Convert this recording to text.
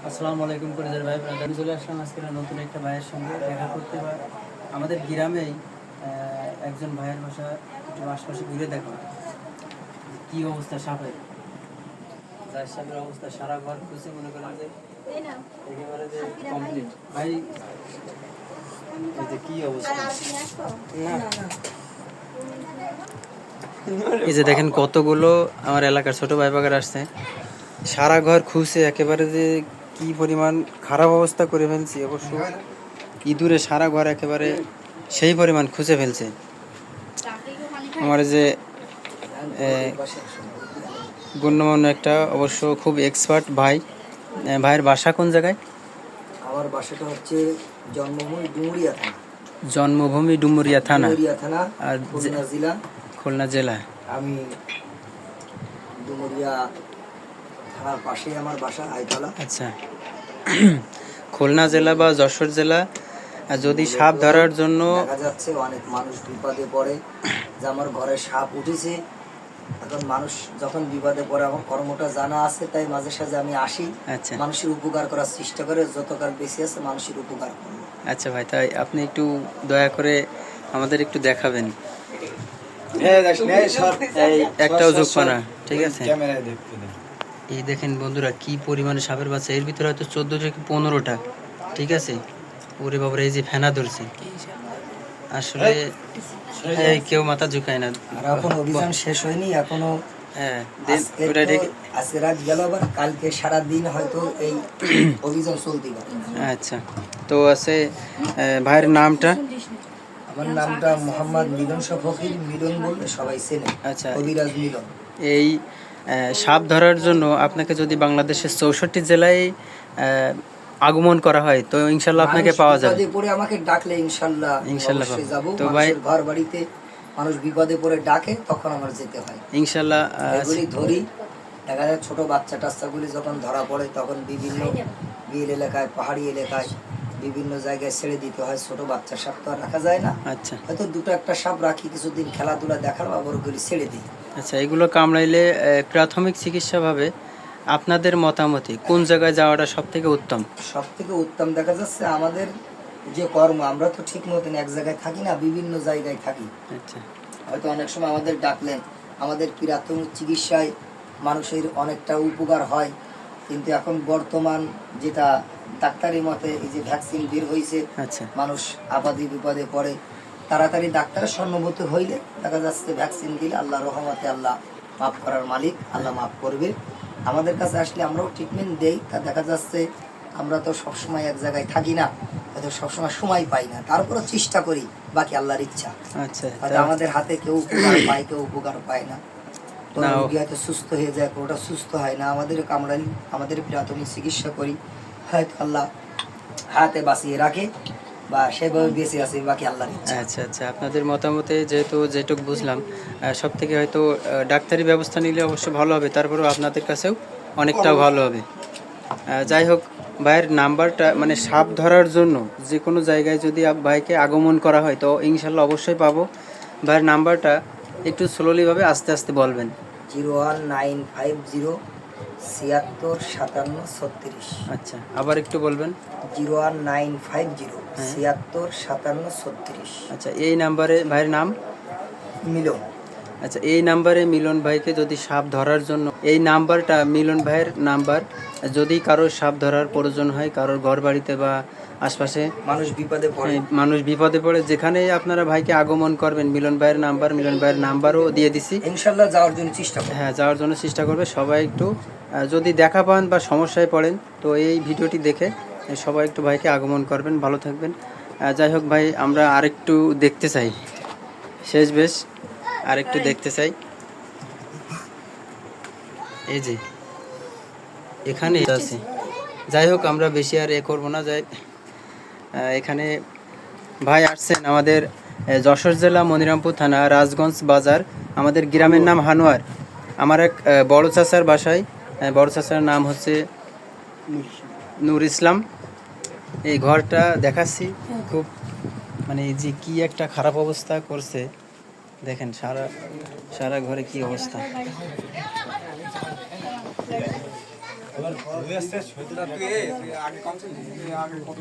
আসসালামু আলাইকুম পরিবার ভাই ব্রাদার, চলে আসলাম আজকে নতুন একটা ভাইয়ের সঙ্গে দেখা করতে। বা আমাদের গ্রামেই একজন ভাইয়ের বাসা, একটু আশপাশে ঘুরে দেখো কি অবস্থা সাপের। যার সাপের অবস্থা সারা ঘর খুঁজে মনে করেন যে একেবারে যে কমপ্লিট। ভাই এই যে কি অবস্থা, এই যে দেখেন কতগুলো আমার এলাকার ছোট ভাই বাগার আসছে, সারা ঘর খুঁজে একেবারে যে কি পরিমাণ খারাপ অবস্থা করে ফেলছি। অবশ্য ইঁদুরে সারা ঘর একেবারে সেই পরিমাণ খুঁজে ফেলছে। আমার যে গণ্যমান্য একটা অবশ্য খুব এক্সপার্ট ভাই, ভাইয়ের বাসা কোন জায়গায়? আমার বাসাটা হচ্ছে জন্মভূমি ডুমুরিয়া থানা। জন্মভূমি ডুমুরিয়া থানা আর খুলনা জেলা। খুলনা জেলা। আমি ডুমুরিয়া থানার পাশে আমার বাসা আইতলা। আচ্ছা, খুলনা জেলা বা যশোর জেলা। যদি সাপ ধরার জন্য দেখা যাচ্ছে অনেক মানুষ বিপদে পড়ে যে আমার ঘরে সাপ উঠেছে। এখন মানুষ যখন বিপদে পড়ে, আমার কর্মটা জানা আছে, তাই মাঝে সাঝে আমি আসি। আচ্ছা, মানুষের উপকার করার চেষ্টা করে, যত কাল বেশি আছে মানুষের উপকার করবো। আচ্ছা ভাই, তাই আপনি একটু দয়া করে আমাদের একটু দেখাবেন। একটাও যোগ পানা, ঠিক আছে? এই দেখেন বন্ধুরা কি পরিমাণে সাপের বাচ্চা, এর ভিতরে হয়তো 14 থেকে 15টা, ঠিক আছে? ওরে বাবারে, এই যে ফেনা ধরছে আসলে, কেউ মাথা ঝুঁকায় না। আর এখন অভিযান শেষ হয়নি এখনো। হ্যাঁ, আজকে রাত গেল, আবার কালকে সারা দিন হয়তো এই অভিযান চলতে পারে। আচ্ছা, তো আছে ভাইয়ের নামটা? আমার নামটা মোহাম্মদ মিলন শাহ ফকির, মিলন বললে সবাই চেনে। আচ্ছা, কবিরাজ মিলন। এই সাপ ধরার জন্য আপনাকে যদি বাংলাদেশের 64 জেলায় আগমন করা হয় তো ইনশাল্লাহ আপনাকে পাওয়া যাবে। বিপদে পড়ে আমাকে ডাকলে ইনশাল্লাহ যাব। তো ভাই, ঘর বাড়িতে মানুষ বিপদে পড়ে ডাকে, তখন আমার যেতে হয় ইনশাল্লাহ। এগুলি ধরি। দেখা যায় ছোট বাচ্চা টাচ্চাগুলি যখন ধরা পড়ে, তখন বিভিন্ন বিল এলাকায়, পাহাড়ি এলাকায় বিভিন্ন জায়গায় ছেড়ে দিতে হয়। ছোট বাচ্চা সাপ তো আর রাখা যায় না। আচ্ছা, হয়তো দুটো একটা সাপ রাখি, কিছুদিন খেলাধুলা দেখার, আবার ওগুলি ছেড়ে দিই। আচ্ছা, এগুলো কামড়াইলে প্রাথমিক চিকিৎসাভাবে আপনাদের মতামতে কোন জায়গায় যাওয়াটা সব থেকে উত্তম? সব থেকে উত্তম দেখা যাচ্ছে আমাদের যে কর্ম, আমরা তো ঠিক মতন এক জায়গায় থাকি না, বিভিন্ন জায়গায় থাকি। আচ্ছা, হয়তো অনেক সময় আমাদের ডাকলেন, আমাদের প্রাথমিক চিকিৎসায় মানুষের অনেকটা উপকার হয়। কিন্তু এখন বর্তমান যেটা ডাক্তারি মতে, এই যে ভ্যাকসিন বের হয়েছে, আচ্ছা, মানুষ আপাদে বিপদে পড়ে, তাড়াতাড়ি ডাক্তারের সম্মত হইলে দেখা যাচ্ছে ভ্যাকসিন দিলে আল্লাহ রহমতে, আল্লাহ মাফ করার মালিক, আল্লাহ মাফ করবে। আমাদের কাছে আসলে আমরাও ট্রিটমেন্ট দেই। তা দেখা যাচ্ছে আমরা তো সবসময় এক জায়গায় থাকি না, হয়তো সবসময় সময় পাই না, তারপরও চেষ্টা করি, বাকি আল্লাহর ইচ্ছা। আচ্ছা, হয়তো আমাদের হাতে কেউ উপকার পায়, কেউ উপকার পায় না। তো রোগী হয়তো সুস্থ হয়ে যায়, কোনোটা সুস্থ হয় না। আমাদের কামড়ালি, আমাদের প্রাথমিক চিকিৎসা করি, হয়তো আল্লাহ হাতে বাঁচিয়ে রাখে বা সেভাবে বেঁচে আছে, বাকি আল্লাহর ইচ্ছা। আচ্ছা, আচ্ছা, আপনাদের মতামতে যেহেতু যেটুকু বুঝলাম, সব থেকে হয়তো ডাক্তারি ব্যবস্থা নিলে অবশ্য ভালো হবে, তারপরেও আপনাদের কাছেও অনেকটাও ভালো হবে। যাই হোক, ভাইয়ের নাম্বারটা, মানে সাপ ধরার জন্য যে কোনো জায়গায় যদি ভাইকে আগমন করা হয় তো ইনশাল্লাহ অবশ্যই পাবো। ভাইয়ের নাম্বারটা একটু স্লোলিভাবে আস্তে আস্তে বলবেন। 01950 76 57 36। আচ্ছা, আবার একটু বলবেন। 01950 76 57 36। আচ্ছা, এই নাম্বারে ভাইয়ের নাম মিলন। আচ্ছা, এই নাম্বারে মিলন ভাইকে যদি সাপ ধরার জন্য, এই নাম্বারটা মিলন ভাইয়ের নাম্বার, যদি কারোর সাপ ধরার প্রয়োজন হয়, কারোর ঘর বাড়িতে বা আশপাশে মানুষ বিপদে পড়ে, যেখানেই আপনারা ভাইকে আগমন করবেন, মিলন ভাইয়ের নাম্বারও দিয়ে দিছি, ইনশাল্লাহ যাওয়ার জন্য চেষ্টা করবে। হ্যাঁ, যাওয়ার জন্য চেষ্টা করবে। সবাই একটু যদি দেখা পান বা সমস্যায় পড়েন তো এই ভিডিওটি দেখে সবাই একটু ভাইকে আগমন করবেন। ভালো থাকবেন। যাই হোক ভাই, আমরা আরেকটু দেখতে চাই, শেষ বেশ আরেকটু দেখতে চাই। এই যে এখানে আছে। যাই হোক, আমরা বেশি আর করবো না। যাই, এখানে ভাই আসছেন আমাদের যশোর জেলা মনিরামপুর থানা রাজগঞ্জ বাজার। আমাদের গ্রামের নাম হানোয়ার। আমার এক বড় চাচার বাসায়, বড় চাচার নাম হচ্ছে নূর ইসলাম। এই ঘরটা দেখাচ্ছি, খুব মানে যে কি একটা খারাপ অবস্থা করছে, দেখেন সারা ঘরে কি অবস্থা। তুই আগে কম ছিল আগে কত